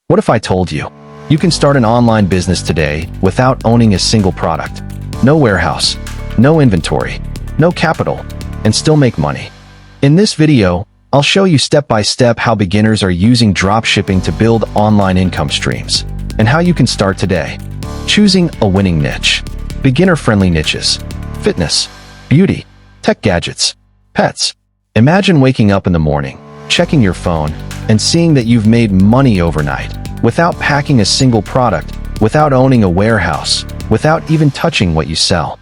What if I told you, you can start an online business today without owning a single product? No warehouse, no inventory, no capital, and still make money. In this video, I'll show you step by step how beginners are using dropshipping to build online income streams, and how you can start today. Choosing a winning niche. Beginner-friendly niches. Fitness, beauty, tech gadgets, pets. Imagine waking up in the morning, checking your phone, and seeing that you've made money overnight, without packing a single product, without owning a warehouse, without even touching what you sell.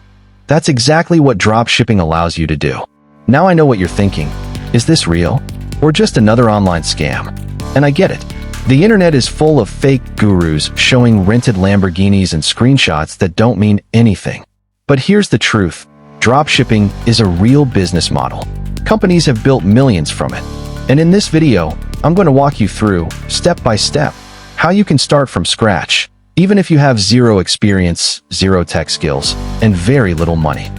That's exactly what dropshipping allows you to do. Now I know what you're thinking. Is this real? Or just another online scam? And I get it. The internet is full of fake gurus showing rented Lamborghinis and screenshots that don't mean anything. But here's the truth. Dropshipping is a real business model. Companies have built millions from it. And in this video, I'm going to walk you through, step by step, how you can start from scratch, even if you have zero experience, zero tech skills, and very little money.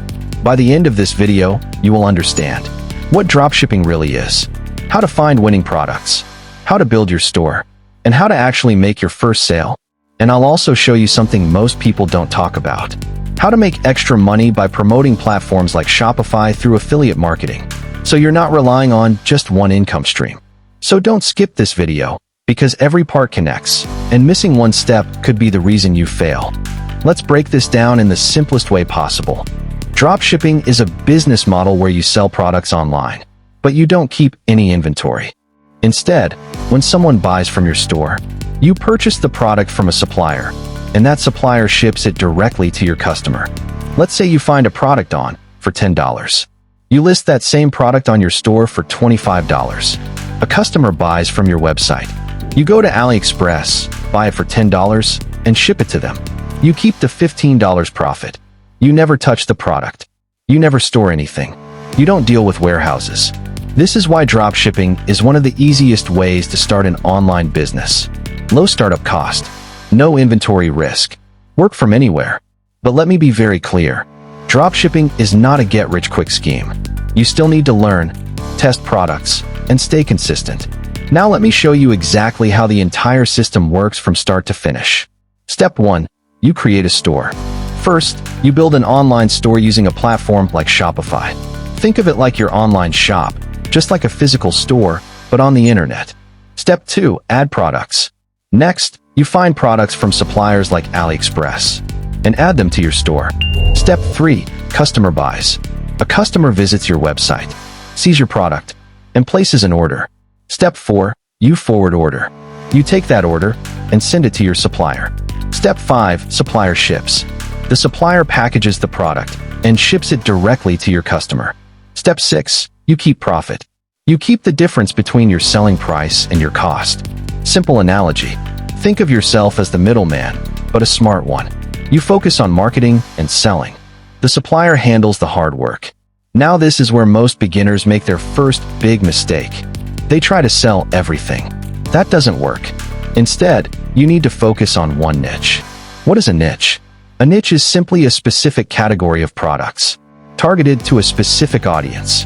By the end of this video, you will understand what dropshipping really is, how to find winning products, how to build your store, and how to actually make your first sale. And I'll also show you something most people don't talk about: how to make extra money by promoting platforms like Shopify through affiliate marketing, so you're not relying on just one income stream. So don't skip this video, because every part connects, and missing one step could be the reason you fail. Let's break this down in the simplest way possible. Dropshipping is a business model where you sell products online, but you don't keep any inventory. Instead, when someone buys from your store, you purchase the product from a supplier, and that supplier ships it directly to your customer. Let's say you find a product for $10. You list that same product on your store for $25. A customer buys from your website. You go to AliExpress, buy it for $10, and ship it to them. You keep the $15 profit. You never touch the product. You never store anything. You don't deal with warehouses. This is why dropshipping is one of the easiest ways to start an online business. Low startup cost. No inventory risk. Work from anywhere. But let me be very clear. Dropshipping is not a get-rich-quick scheme. You still need to learn, test products, and stay consistent. Now let me show you exactly how the entire system works from start to finish. Step 1. You create a store. First, you build an online store using a platform like Shopify. Think of it like your online shop, just like a physical store, but on the internet. Step 2. Add products. Next, you find products from suppliers like AliExpress and add them to your store. Step 3. Customer buys. A customer visits your website, sees your product, and places an order. Step 4. You forward order. You take that order and send it to your supplier. Step 5. Supplier ships. The supplier packages the product and ships it directly to your customer. Step 6. You keep profit. You keep the difference between your selling price and your cost. Simple analogy. Think of yourself as the middleman, but a smart one. You focus on marketing and selling. The supplier handles the hard work. Now this is where most beginners make their first big mistake. They try to sell everything. That doesn't work. Instead, you need to focus on one niche. What is a niche? A niche is simply a specific category of products, targeted to a specific audience.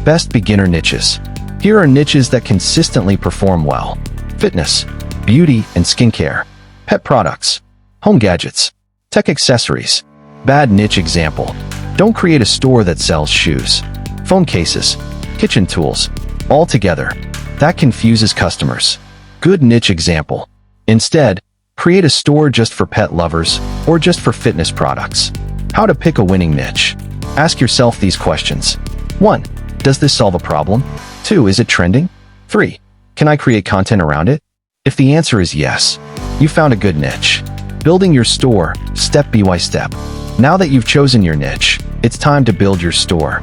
Best beginner niches. Here are niches that consistently perform well: fitness, beauty and skincare, pet products, home gadgets, tech accessories. Bad niche example. Don't create a store that sells shoes, phone cases, kitchen tools, all together. That confuses customers. Good niche example. Instead, create a store just for pet lovers or just for fitness products. How to pick a winning niche. Ask yourself these questions. 1. Does this solve a problem? 2. Is it trending? 3. Can I create content around it? If the answer is yes, you found a good niche. Building your store, step by step. Now that you've chosen your niche, it's time to build your store.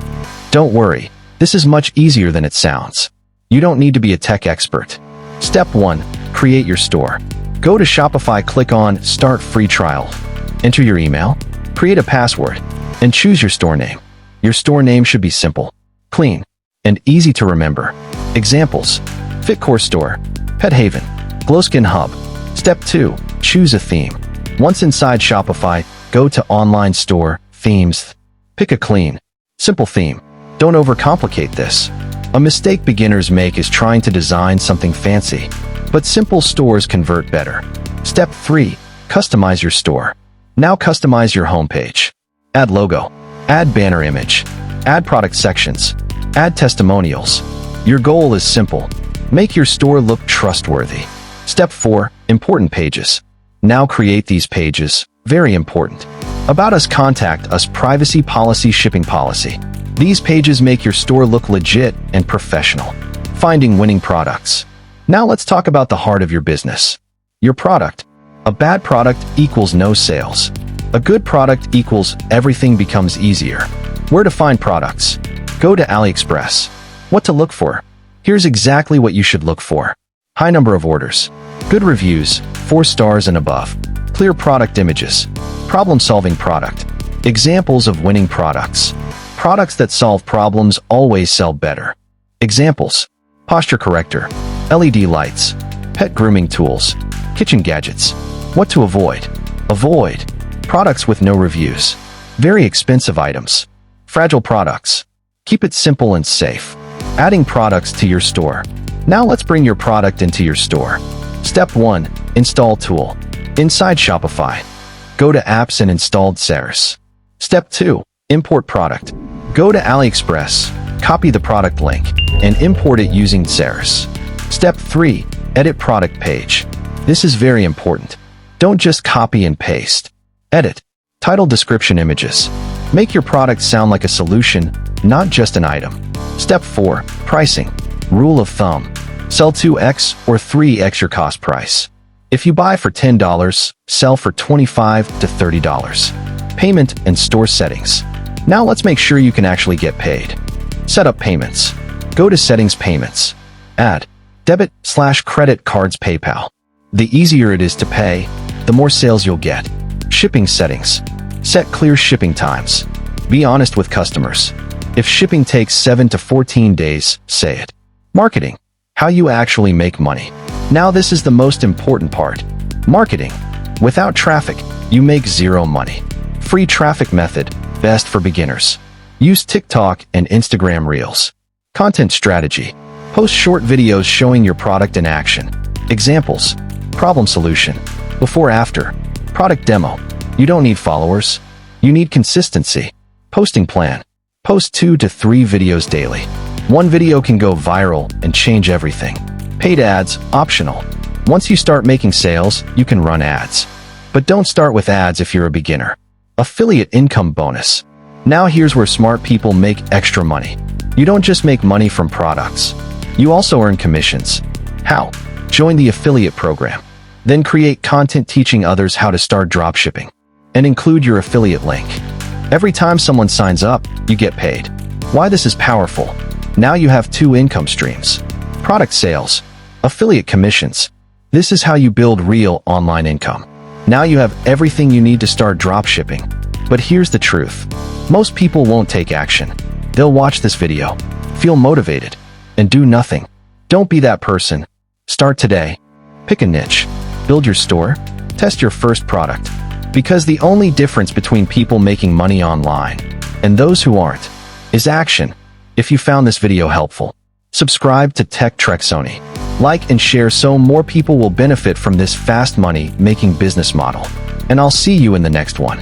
Don't worry, this is much easier than it sounds. You don't need to be a tech expert. Step 1. Create your store. Go to Shopify, click on Start Free Trial. Enter your email, create a password, and choose your store name. Your store name should be simple, clean, and easy to remember. Examples: Fitcore Store, Pet Haven, Glowskin Hub. Step 2. Choose a theme. Once inside Shopify, go to Online Store, Themes. Pick a clean, simple theme. Don't overcomplicate this. A mistake beginners make is trying to design something fancy. but simple stores convert better. Step 3. Customize your store. Now customize your homepage. Add logo. Add banner image. Add product sections. Add testimonials. Your goal is simple. Make your store look trustworthy. Step 4. Important pages. Now create these pages. Very important. About Us, Contact Us, Privacy Policy, Shipping Policy. These pages make your store look legit and professional. Finding winning products. Now let's talk about the heart of your business. Your product. A bad product equals no sales. A good product equals everything becomes easier. Where to find products? Go to AliExpress. What to look for? Here's exactly what you should look for. High number of orders. Good reviews, 4 stars and above. Clear product images. Problem-solving product. Examples of winning products. Products that solve problems always sell better. Examples. Posture corrector. LED lights. Pet grooming tools. Kitchen gadgets. What to avoid? Avoid products with no reviews. Very expensive items. Fragile products. Keep it simple and safe. Adding products to your store. Now let's bring your product into your store. Step 1. Install tool. Inside Shopify. Go to Apps and installed Ceres. Step 2. Import product. Go to AliExpress, copy the product link, and import it using Ceres. Step 3. Edit product page. This is very important. Don't just copy and paste. Edit. Title, description, images. Make your product sound like a solution, not just an item. Step 4. Pricing. Rule of thumb. Sell 2x or 3x your cost price. If you buy for $10, sell for $25 to $30. Payment and store settings. Now let's make sure you can actually get paid. Set up payments. Go to Settings, Payments. Add debit/credit cards, PayPal. The easier it is to pay, the more sales you'll get. Shipping settings. Set clear shipping times. Be honest with customers. If shipping takes 7 to 14 days, say it. Marketing. How you actually make money. Now this is the most important part. Marketing. Without traffic, you make zero money. Free traffic method, best for beginners. Use TikTok and Instagram Reels. Content strategy. Post short videos showing your product in action. Examples. Problem solution. Before, after. Product demo. You don't need followers. You need consistency. Posting plan. Post 2 to 3 videos daily. One video can go viral and change everything. Paid ads, optional. Once you start making sales, you can run ads. But don't start with ads if you're a beginner. Affiliate income bonus. Now here's where smart people make extra money. You don't just make money from products. You also earn commissions. How? Join the affiliate program. Then create content teaching others how to start dropshipping. And include your affiliate link. Every time someone signs up, you get paid. Why this is powerful? Now you have 2 income streams. Product sales. Affiliate commissions. This is how you build real online income. Now you have everything you need to start dropshipping. But here's the truth. Most people won't take action. They'll watch this video, feel motivated, and do nothing. Don't be that person. Start today. Pick a niche. Build your store. Test your first product. Because the only difference between people making money online and those who aren't is action. If you found this video helpful, subscribe to Treksony. Like and share so more people will benefit from this fast money making business model. And I'll see you in the next one.